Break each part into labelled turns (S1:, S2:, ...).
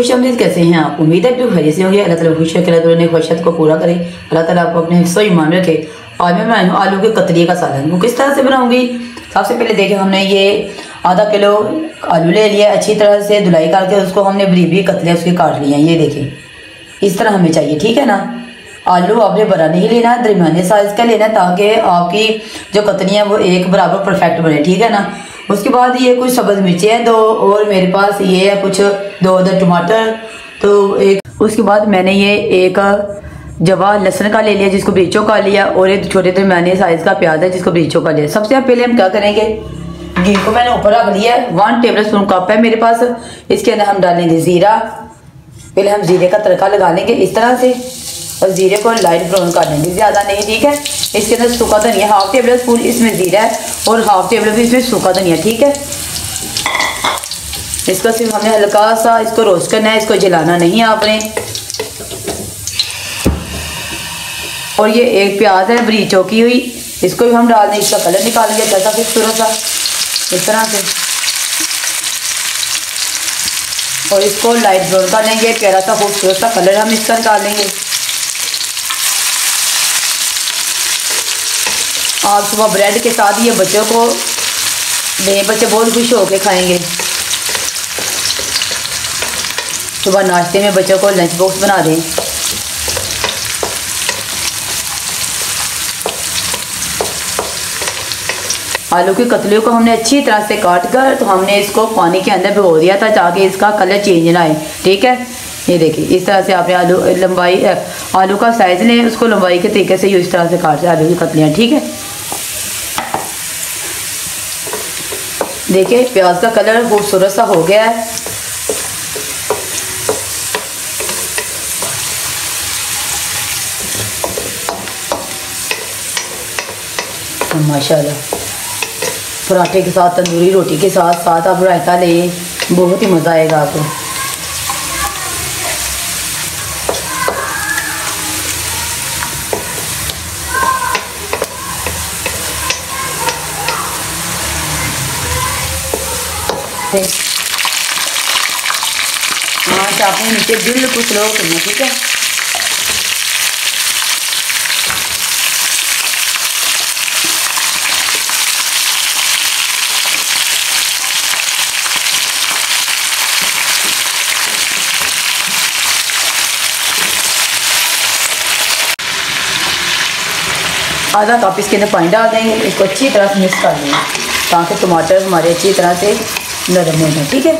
S1: खुशामदीद, कैसे हैं आप? उम्मीद है कि खैरियत से होंगे। अल्लाह ताला खुश रखे, अल्लाह ताला ने ख्वाहिशात को पूरा करे, अल्लाह ताला आपको अपने हिस्सों ईमान रखे। आज मैं बनाई हूँ आलू के कतलिए का सालन। वो किस तरह से बनाऊंगी? सबसे पहले देखिए, हमने ये आधा किलो आलू ले लिया, अच्छी तरह से धुलाई करके उसको हमने बरीक बरीक कतलियाँ उसके काट लिया। ये देखिए इस तरह हमें चाहिए, ठीक है ना। आलू आपने बड़ा नहीं लेना है, दरमियाने साइज़ का लेना है, ताकि आपकी जो कतलियाँ वो एक बराबर परफेक्ट बने, ठीक है ना। उसके बाद ये कुछ सब्ज़ मिर्चें हैं 2, और मेरे पास ये है कुछ 2 टमाटर, तो एक। उसके बाद मैंने ये एक जवा लहसुन का ले लिया जिसको ब्रीचों का लिया, और एक छोटे दरमियाने साइज़ का प्याज है जिसको ब्रीचों का लिया। सबसे पहले हम क्या करेंगे, घी को मैंने ऊपर रख लिया है, 1 टेबल स्पून कप है मेरे पास। इसके अंदर हम डालेंगे ज़ीरा। पहले हम ज़ीरे का तड़का लगा लेंगे इस तरह से, और ज़ीरे को लाइट ब्राउन कर लेंगे, ज़्यादा नहीं, ठीक है। इसके अंदर सूखा धनिया 1/2 टेबल स्पून इसमें ज़ीरा है, और 1/2 टेबल भी इसमें सूखा धनिया, ठीक है। इसको सिर्फ हमने हल्का सा इसको रोस्ट करना है, इसको जलाना नहीं है आपने। और ये एक प्याज है बरीक चौकी हुई, इसको भी हम डाल दें, इसका कलर निकालेंगे अच्छा खूबसूरत सा इस तरह से, और इसको लाइट ब्राउन कर लेंगे, प्यारा सा खूबसूरत सा कलर हम इसका निकाल लेंगे। आप सुबह ब्रेड के साथ ये बच्चों को दें, बच्चे बहुत खुश होकर खाएंगे। सुबह नाश्ते में बच्चों को लंच बॉक्स बना दें। आलू की कतलियों को हमने अच्छी तरह से काट कर, तो हमने इसको पानी के अंदर भिगो दिया था ताकि इसका कलर चेंज ना आए, ठीक है। ये देखिए इस तरह से आपने आलू का साइज़ लें, उसको लंबाई के तरीके से इस तरह से काट लें आलू की कतलियाँ, ठीक है। देखिए प्याज का कलर खूबसूरत सा हो गया है। माशाल्लाह, पराठे के साथ, तंदूरी रोटी के साथ आप रायता लें, बहुत ही मज़ा आएगा आपको। हाँ, आपने नीचे बिल्कुल स्लो करना, ठीक है। आधा कप इसके अंदर पानी डाल देंगे, इसको अच्छी तरह से मिक्स कर देंगे ताकि टमाटर हमारे अच्छी तरह से नरम हो जाए, ठीक है।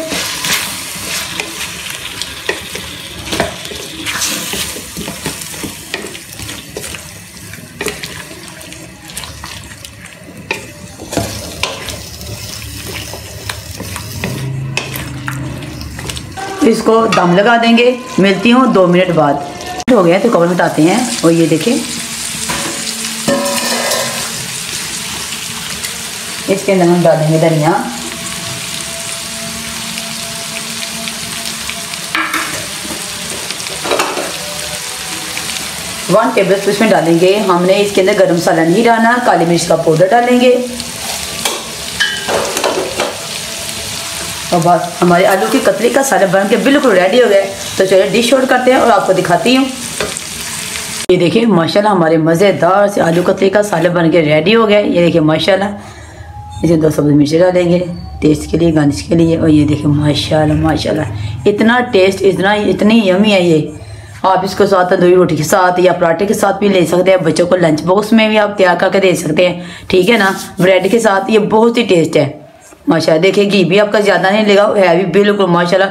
S1: इसको दम लगा देंगे, मिलती हूँ 2 मिनट बाद। हो गया तो कवर बताते हैं। और ये देखें इसके अंदर हम डालेंगे धनिया, वन टेबल स्पून इसमें डालेंगे। हमने इसके अंदर गरम मसाला नहीं डालना, काली मिर्च का पाउडर डालेंगे। और बस हमारे आलू की कतली का सालन बन के बिल्कुल रेडी हो गए। तो चलिए डिश आउट करते हैं और आपको दिखाती हूँ। ये देखिए माशाल्लाह, हमारे मज़ेदार से आलू कतली का सालन बन के रेडी हो गया। ये देखिए माशाल्लाह, इसमें 2 सब्ज़ मिर्ची डालेंगे टेस्ट के लिए, गार्निश के लिए। और ये देखिए माशाल्लाह माशाल्लाह, इतना टेस्ट, इतनी यमी है ये। आप इसको साथ तंदूरी रोटी के साथ या पराठे के साथ भी ले सकते हैं, बच्चों को लंच बॉक्स में भी आप तैयार करके दे सकते हैं, ठीक है ना। ब्रेड के साथ ये बहुत ही टेस्ट है माशाल्लाह। देखिए घी भी आपका ज़्यादा नहीं लगा, है भी बिल्कुल माशाल्लाह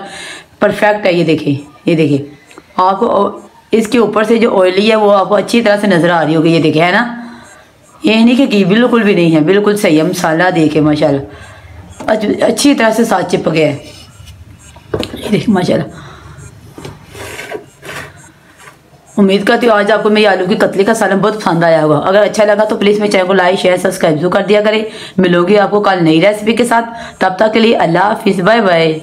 S1: परफेक्ट है। ये देखिए आपको इसके ऊपर से जो ऑयली है वो आपको अच्छी तरह से नज़र आ रही होगी। ये देखिए है ना, ये नहीं कि घी बिल्कुल भी नहीं है, बिल्कुल सही है। मसाला देखे माशाल्लाह अच्छी तरह से साथ चिपक गया है। ये देखिए माशाल्लाह। उम्मीद करती हूँ आज आपको मेरी आलू की कतली का सालन बहुत पसंद आया होगा। अगर अच्छा लगा तो प्लीज़ मेरे चैनल को लाइक शेयर सब्सक्राइब जरूर कर दिया करें। मिलोगी आपको कल नई रेसिपी के साथ, तब तक के लिए अल्लाह हाफिज़, बाय बाय।